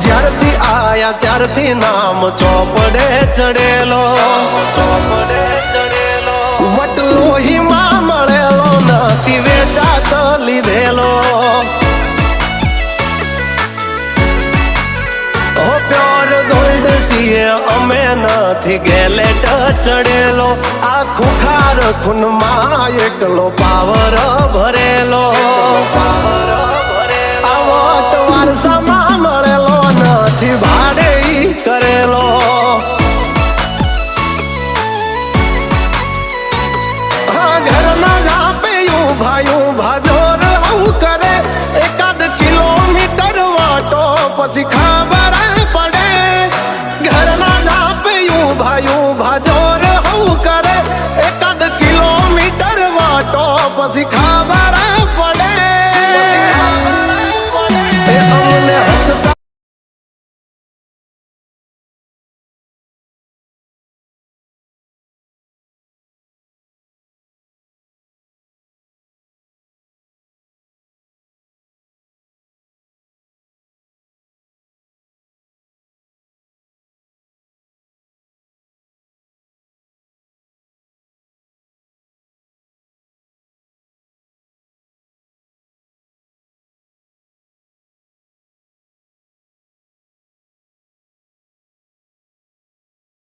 જ્યારથી આયા ત્યારથી નામ ચોપડે ચડેલો, વટલો હિમા મળેલો નથી વેચાત લીધેલો. ઓ પ્યોર ગોલ્ડ છીએ અમે નથી ગેલેટ ચડેલો. આ ખુખાર ખૂનમાં એકલો પાવર ભરેલો. આ વટ વારસામાં મળેલો નથી ભાડે ઈ કરેલો. હા ઘરના જાપે ઊભા જોર આવું કરે. એકાદ કિલોમીટર વાટો પછી ખબર પડે. ઘરના જાપે ઊભા જોર આવું કરે. એકાદ કિલોમીટર વાટો પછી